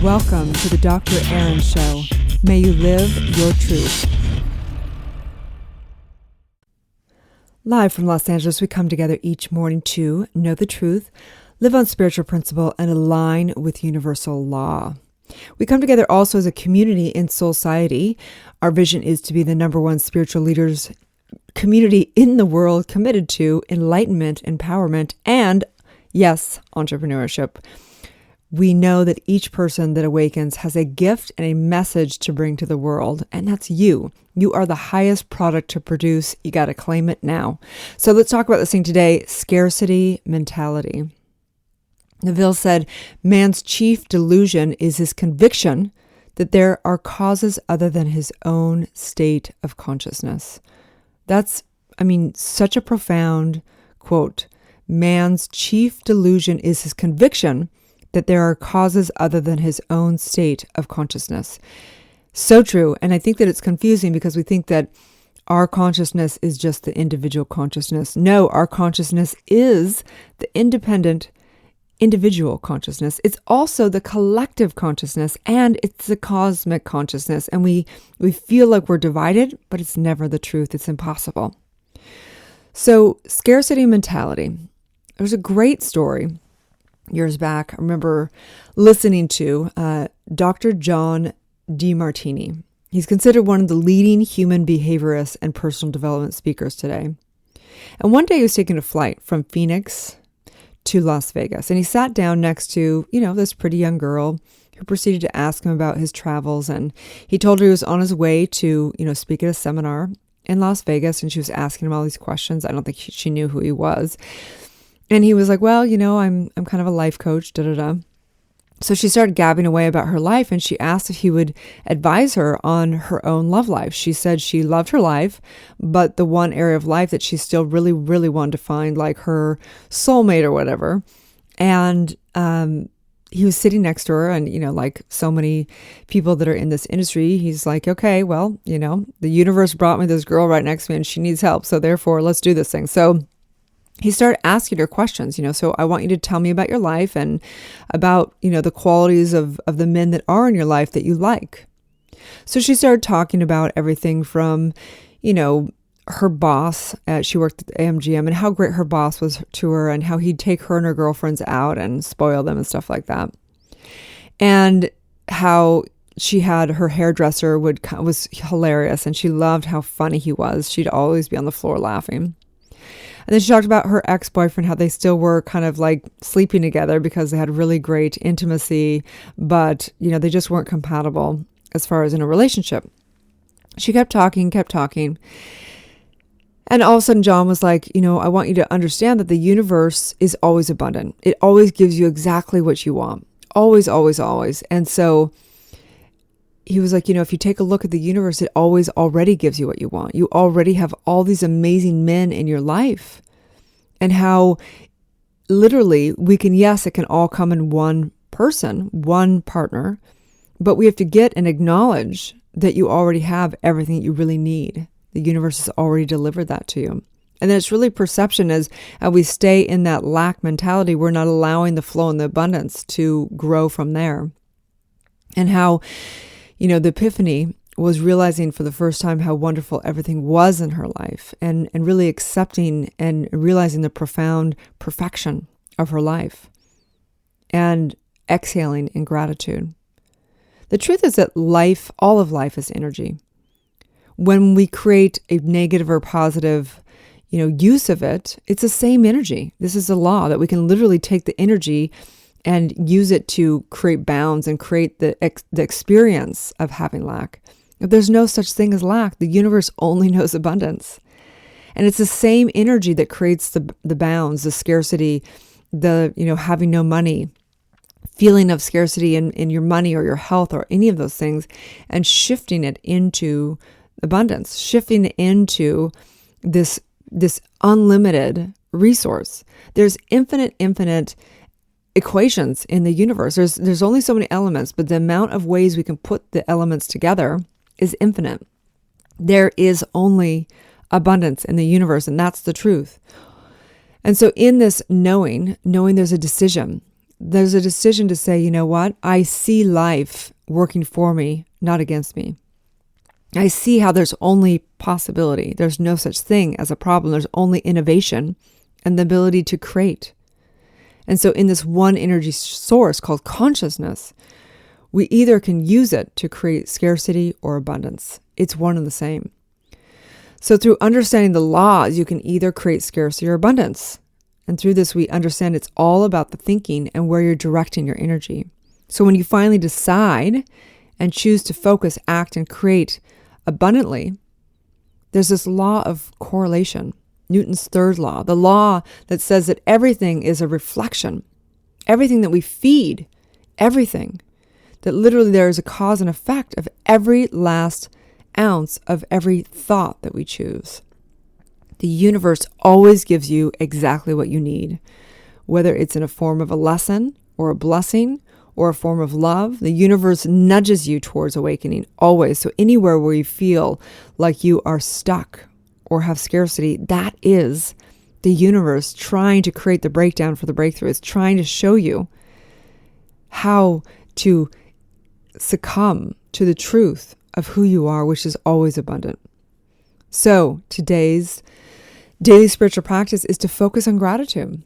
Welcome to the Dr. Aaron Show. May you live your truth. Live from Los Angeles, we come together each morning to know the truth, live on spiritual principle, and align with universal law. We come together also as a community in Soulciety. Our vision is to be the number one spiritual leaders community in the world committed to enlightenment, empowerment, and, yes, entrepreneurship. We know that each person that awakens has a gift and a message to bring to the world, and that's you. You are the highest product to produce. You got to claim it now. So let's talk about this thing today, scarcity mentality. Nevil said, man's chief delusion is his conviction that there are causes other than his own state of consciousness. That's, such a profound quote. Man's chief delusion is his conviction that there are causes other than his own state of consciousness. So true. And I think that it's confusing because we think that our consciousness is just the individual consciousness. No, our consciousness is the independent individual consciousness. It's also the collective consciousness, and it's the cosmic consciousness. And we feel like we're divided, but it's never the truth. It's impossible. So scarcity mentality. There's a great story years back. I remember listening to Dr. John Demartini. He's considered one of the leading human behaviorists and personal development speakers today. And one day he was taking a flight from Phoenix to Las Vegas, and he sat down next to, this pretty young girl who proceeded to ask him about his travels. And he told her he was on his way to, speak at a seminar in Las Vegas, and she was asking him all these questions. I don't think she knew who he was. And he was like, well, I'm kind of a life coach, So she started gabbing away about her life, and she asked if he would advise her on her own love life. She said she loved her life, but the one area of life that she still really, really wanted to find, like her soulmate or whatever. And he was sitting next to her, and, like so many people that are in this industry, he's like, okay, well, the universe brought me this girl right next to me, and she needs help. So therefore, let's do this thing. So he started asking her questions, so I want you to tell me about your life and about, the qualities of the men that are in your life that you like. So she started talking about everything from, her boss. She worked at AMGM, and how great her boss was to her, and how he'd take her and her girlfriends out and spoil them and stuff like that. And how she had her hairdresser was hilarious, and she loved how funny he was. She'd always be on the floor laughing. And then she talked about her ex-boyfriend, how they still were kind of like sleeping together because they had really great intimacy, but, they just weren't compatible as far as in a relationship. She kept talking. And all of a sudden, John was like, I want you to understand that the universe is always abundant. It always gives you exactly what you want. Always, always, always. And so he was like, if you take a look at the universe, it always already gives you what you want. You already have all these amazing men in your life, and how literally it can all come in one person, one partner, but we have to get and acknowledge that you already have everything that you really need. The universe has already delivered that to you. And then it's really perception as we stay in that lack mentality, we're not allowing the flow and the abundance to grow from there. And how the epiphany was realizing for the first time how wonderful everything was in her life, and really accepting and realizing the profound perfection of her life, and exhaling in gratitude. The truth is that all of life is energy. When we create a negative or positive, use of it, it's the same energy. This is a law that we can literally take the energy and use it to create bounds and create the experience of having lack. If there's no such thing as lack, the universe only knows abundance. And it's the same energy that creates the bounds, the scarcity, the, having no money, feeling of scarcity in your money or your health or any of those things, and shifting it into abundance, shifting it into this unlimited resource. There's infinite equations in the universe. There's only so many elements, but the amount of ways we can put the elements together is infinite. There is only abundance in the universe, and that's the truth. And so in this knowing there's a decision. there's a decision to say, you know what? I see life working for me, not against me. I see how there's only possibility. There's no such thing as a problem. There's only innovation and the ability to create. And so in this one energy source called consciousness, we either can use it to create scarcity or abundance. It's one and the same. So through understanding the laws, you can either create scarcity or abundance. And through this, we understand it's all about the thinking and where you're directing your energy. So when you finally decide and choose to focus, act, and create abundantly, there's this law of correlation, Newton's third law, the law that says that everything is a reflection. Everything that we feed, everything, that literally there is a cause and effect of every last ounce of every thought that we choose. The universe always gives you exactly what you need, whether it's in a form of a lesson or a blessing or a form of love. The universe nudges you towards awakening always. So anywhere where you feel like you are stuck or have scarcity, that is the universe trying to create the breakdown for the breakthrough. It's trying to show you how to succumb to the truth of who you are, which is always abundant. So today's daily spiritual practice is to focus on gratitude.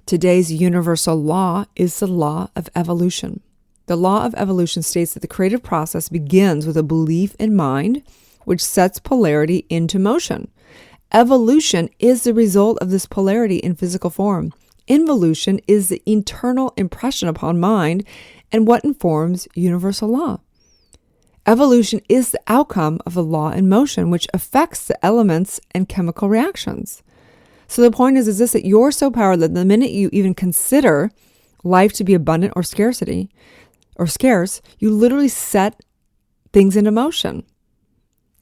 Today's universal law is the law of evolution. The law of evolution states that the creative process begins with a belief in mind, which sets polarity into motion. Evolution is the result of this polarity in physical form. Involution is the internal impression upon mind and what informs universal law. Evolution is the outcome of the law in motion, which affects the elements and chemical reactions. So the point is this, that you're so powerful that the minute you even consider life to be abundant or scarcity or scarce, you literally set things into motion.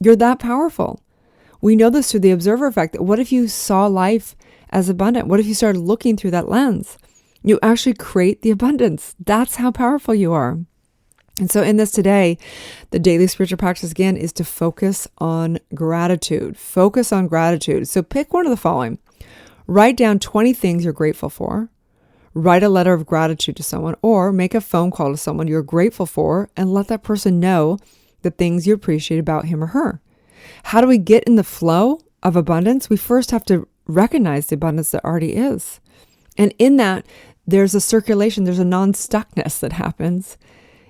You're that powerful. We know this through the observer effect, that what if you saw life as abundant? What if you started looking through that lens? You actually create the abundance. That's how powerful you are. And so in this today, the daily spiritual practice again is to focus on gratitude. Focus on gratitude. So pick one of the following. Write down 20 things you're grateful for. Write a letter of gratitude to someone, or make a phone call to someone you're grateful for and let that person know the things you appreciate about him or her. How do we get in the flow of abundance? We first have to recognize the abundance that already is. And in that, there's a circulation, there's a non-stuckness that happens.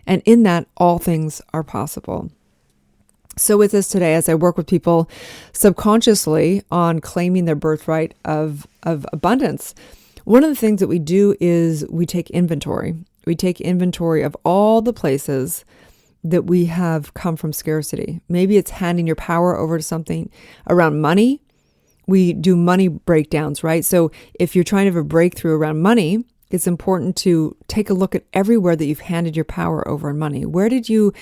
And in that, all things are possible. So with this today, as I work with people subconsciously on claiming their birthright of abundance, one of the things that we do is we take inventory. We take inventory of all the places that we have come from scarcity. Maybe it's handing your power over to something around money. We do money breakdowns, right? So if you're trying to have a breakthrough around money, it's important to take a look at everywhere that you've handed your power over in money. Where did you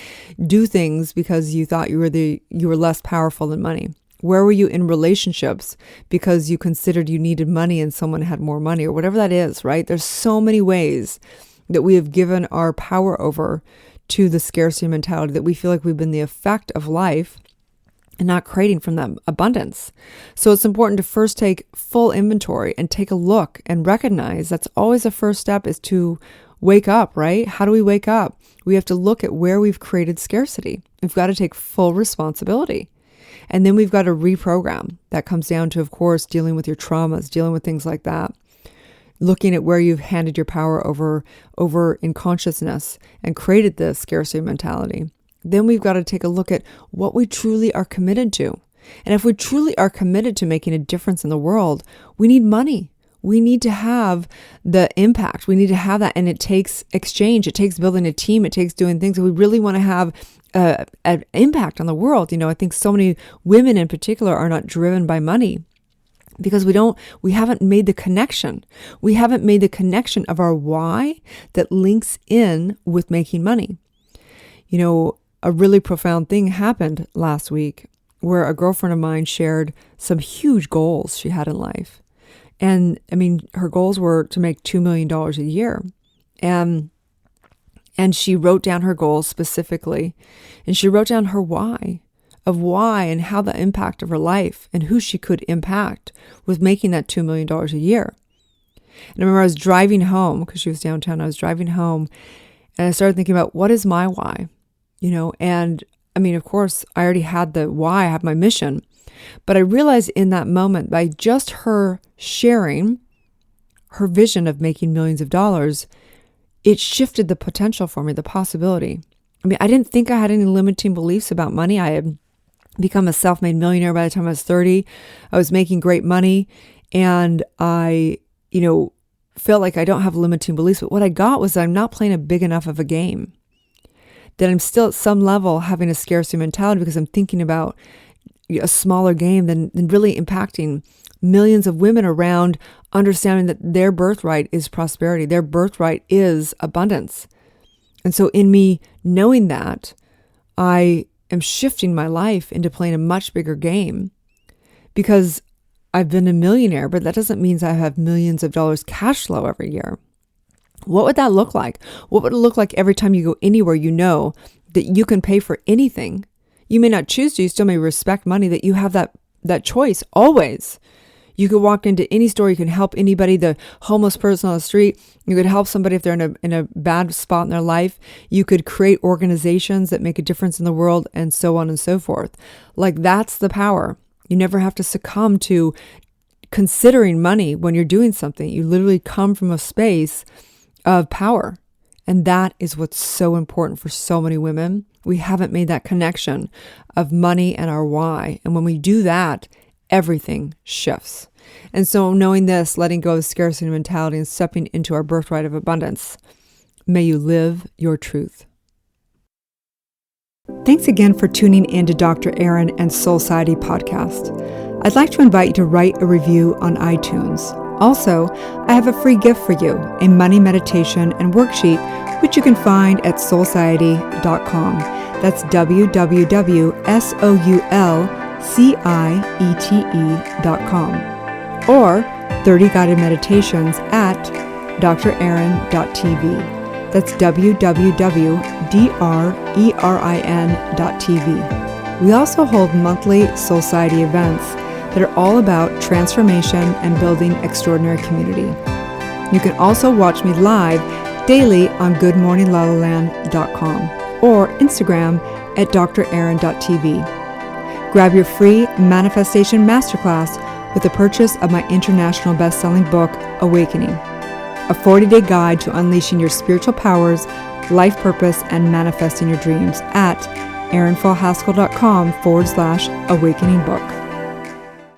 do things because you thought you were less powerful than money? Where were you in relationships because you considered you needed money and someone had more money, or whatever that is, right? There's so many ways that we have given our power over to the scarcity mentality, that we feel like we've been the effect of life and not creating from that abundance. So it's important to first take full inventory and take a look and recognize that's always the first step, is to wake up, right? How do we wake up? We have to look at where we've created scarcity. We've got to take full responsibility. And then we've got to reprogram. That comes down to, of course, dealing with your traumas, dealing with things like that. Looking at where you've handed your power over in consciousness and created the scarcity mentality. Then we've got to take a look at what we truly are committed to. And if we truly are committed to making a difference in the world, we need money. We need to have the impact. We need to have that. And it takes exchange. It takes building a team. It takes doing things. We really want to have an impact on the world. I think so many women in particular are not driven by money, because we haven't made the connection. We haven't made the connection of our why that links in with making money. A really profound thing happened last week where a girlfriend of mine shared some huge goals she had in life. And her goals were to make $2 million a year. And she wrote down her goals specifically, and she wrote down her why and how the impact of her life and who she could impact with making that $2 million a year. And I remember I was driving home because she was downtown. I was driving home and I started thinking about what is my why, and I mean, of course, I already had the why, I have my mission, but I realized in that moment by just her sharing her vision of making millions of dollars, it shifted the potential for me, the possibility. I mean, I didn't think I had any limiting beliefs about money. I had become a self-made millionaire by the time I was 30. I was making great money and I, felt like I don't have limiting beliefs. But what I got was that I'm not playing a big enough of a game, that I'm still at some level having a scarcity mentality because I'm thinking about a smaller game than really impacting millions of women around, understanding that their birthright is prosperity. Their birthright is abundance. And so in me knowing that, I am shifting my life into playing a much bigger game because I've been a millionaire, but that doesn't mean I have millions of dollars cash flow every year. What would that look like? What would it look like every time you go anywhere you know that you can pay for anything? You may not choose to, you still may respect money, that you have that choice always. You could walk into any store, you can help anybody, the homeless person on the street. You could help somebody if they're in a bad spot in their life. You could create organizations that make a difference in the world and so on and so forth. Like that's the power. You never have to succumb to considering money when you're doing something. You literally come from a space of power. And that is what's so important for so many women. We haven't made that connection of money and our why. And when we do that, everything shifts. And so knowing this, letting go of scarcity mentality and stepping into our birthright of abundance, may you live your truth. Thanks again for tuning in to Dr. Erin and Soul Society podcast. I'd like to invite you to write a review on iTunes. Also, I have a free gift for you, a money meditation and worksheet, which you can find at soulciety.com. That's www.soulciete.com. Or 30 guided meditations at drerin.tv. That's www.drerin.tv. We also hold monthly Soul Society events that are all about transformation and building extraordinary community. You can also watch me live daily on goodmorninglalaland.com or Instagram at drerin.tv. Grab your free manifestation masterclass with the purchase of my international best-selling book, Awakening, a 40-day guide to unleashing your spiritual powers, life purpose, and manifesting your dreams at erinfallhaskell.com/awakening book.